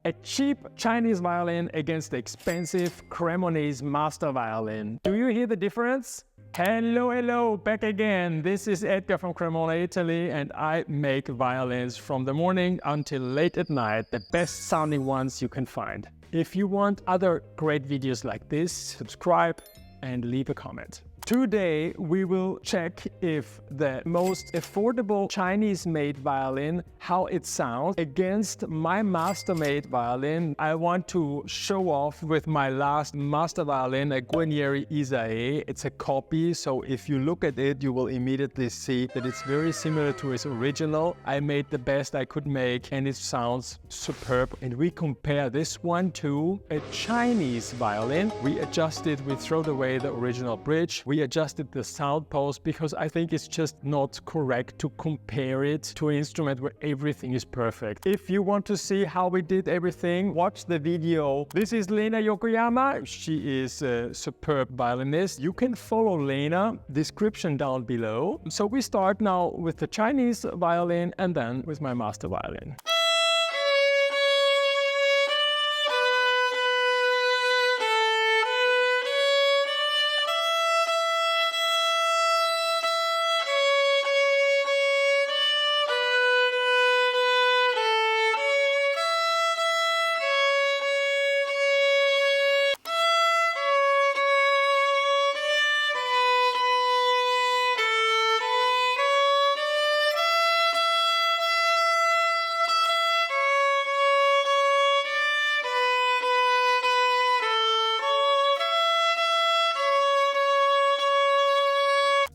A cheap Chinese violin against the expensive Cremonese master violin. Do you hear the difference? Hello, back again. This is Edgar from Cremona, Italy, and I make violins from the morning until late at night, the best sounding ones you can find. If you want other great videos like this, subscribe and leave a comment. Today we will check if the most affordable Chinese-made violin, how it sounds against my master-made violin. I want to show off with my last master violin, a Guarneri Isae. It's a copy, so if you look at it, you will immediately see that it's very similar to its original. I made the best I could make and it sounds superb. And we compare this one to a Chinese violin. We adjusted, we throw away the original bridge. We adjusted the sound post because I think it's just not correct to compare it to an instrument where everything is perfect. If you want to see how we did everything, watch the video. This is Lena Yokoyama. She is a superb violinist. You can follow Lena, description down below. So we start now with the Chinese violin and then with my master violin.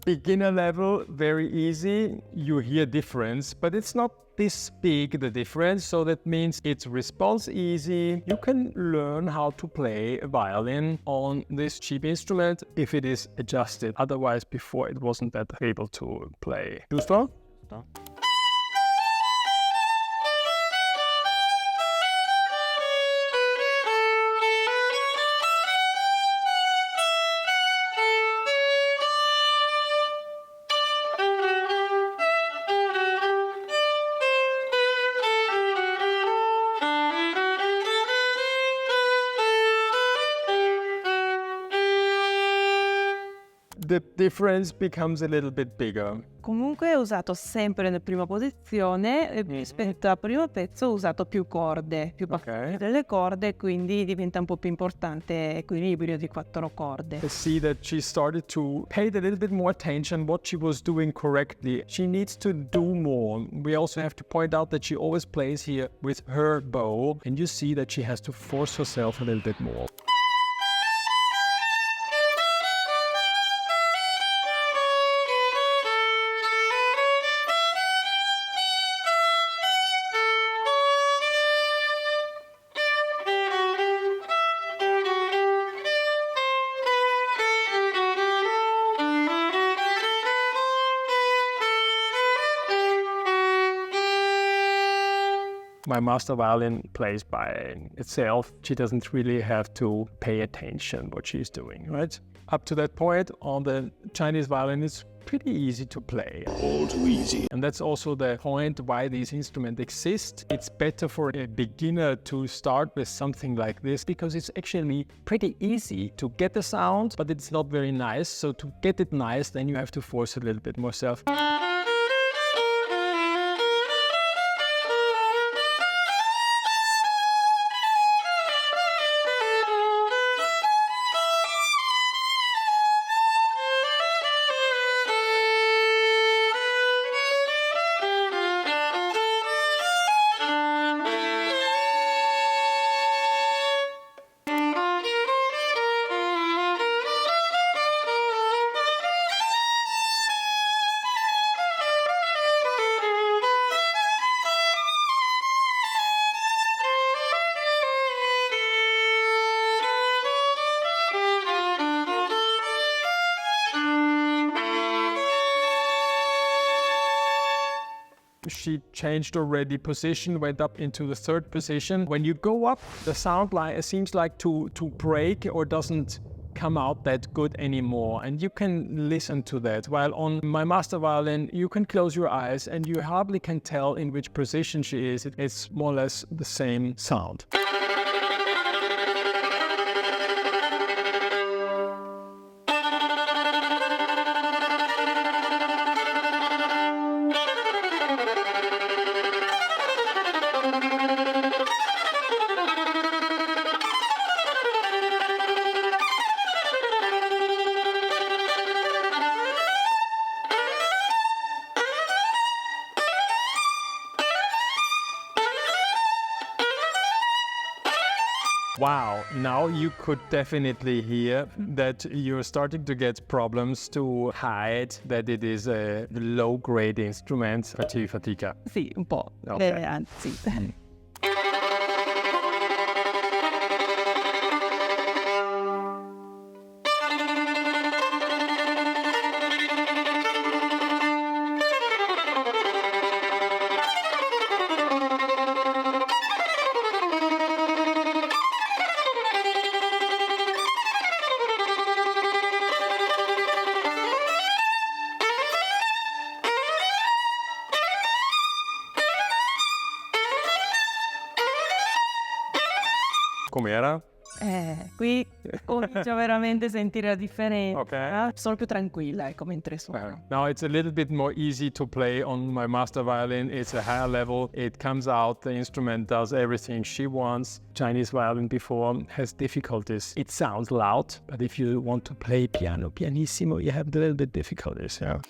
Beginner level, very easy. You hear difference, but it's not this big, the difference. So that means it's response easy. You can learn how to play a violin on this cheap instrument if it is adjusted. Otherwise, before it wasn't that able to play. Giusto? The difference becomes a little bit bigger. Comunque è usato sempre nella prima posizione e rispetto al primo pezzo ho usato più corde, più battute delle corde, quindi diventa un po' più importante l'equilibrio di 4 corde. I see that she started to pay a little bit more attention what she was doing correctly. She needs to do more. We also have to point out that she always plays here with her bow, and you see that she has to force herself a little bit more. My master violin plays by itself. She doesn't really have to pay attention what she's doing, right? Up to that point on the Chinese violin, it's pretty easy to play. All too easy. And that's also the point why these instruments exist. It's better for a beginner to start with something like this because it's actually pretty easy to get the sound, but it's not very nice. So to get it nice, then you have to force a little bit more self. She changed already position, went up into the third position. When you go up, the sound line seems like to break or doesn't come out that good anymore. And you can listen to that. While on my master violin, you can close your eyes and you hardly can tell in which position she is. It's more or less the same sound. Wow, now you could definitely hear that you're starting to get problems to hide that it is a low-grade instrument. Facciamo fatica. Sì, un po', Ok. anzi. Com'era? Qui comincio veramente a sentire la differenza. Ok. Sono più tranquilla, ecco, mentre suono. Now it's a little bit more easy to play on my master violin. It's a higher level. It comes out, the instrument does everything she wants. Chinese violin before has difficulties. It sounds loud, but if you want to play pianissimo, you have a little bit difficulties. Yeah.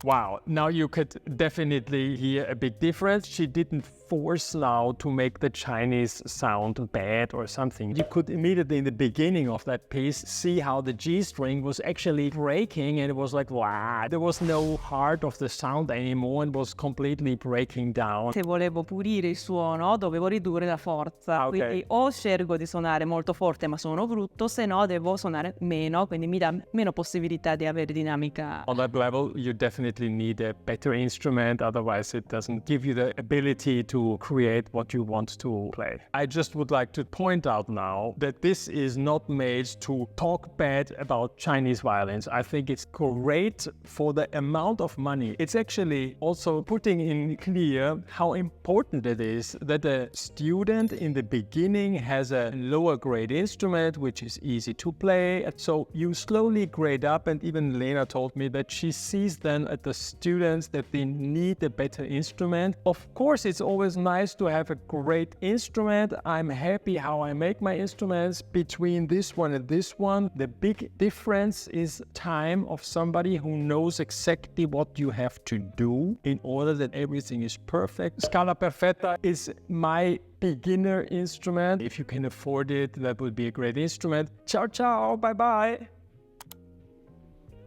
Wow, now you could definitely hear a big difference. She didn't force now to make the Chinese sound bad or something. You could immediately in the beginning of that piece see how the G string was actually breaking, and it was like, wow, there was no heart of the sound anymore and was completely breaking down. Se volevo pulire il suono, dovevo ridurre la forza. Ok. Quindi o scelgo di suonare molto forte ma suono brutto, se no devo suonare meno, quindi mi dà meno possibilità di avere dinamica. On that level, you definitely need a better instrument, otherwise it doesn't give you the ability to create what you want to play. I just would like to point out now that this is not made to talk bad about Chinese violins. I think it's great for the amount of money. It's actually also putting in clear how important it is that a student in the beginning has a lower grade instrument which is easy to play. So you slowly grade up, and even Lena told me that she sees then a the students that they need a better instrument. Of course, it's always nice to have a great instrument. I'm happy how I make my instruments. Between this one and this one, the big difference is time of somebody who knows exactly what you have to do in order that everything is perfect. Scala Perfetta is my beginner instrument. If you can afford it, that would be a great instrument. Ciao, ciao, bye-bye.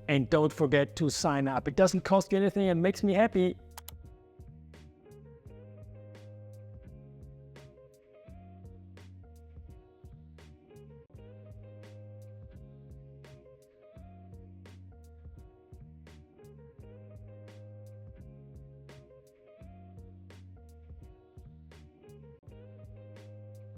And don't forget to sign up. It doesn't cost you anything and makes me happy.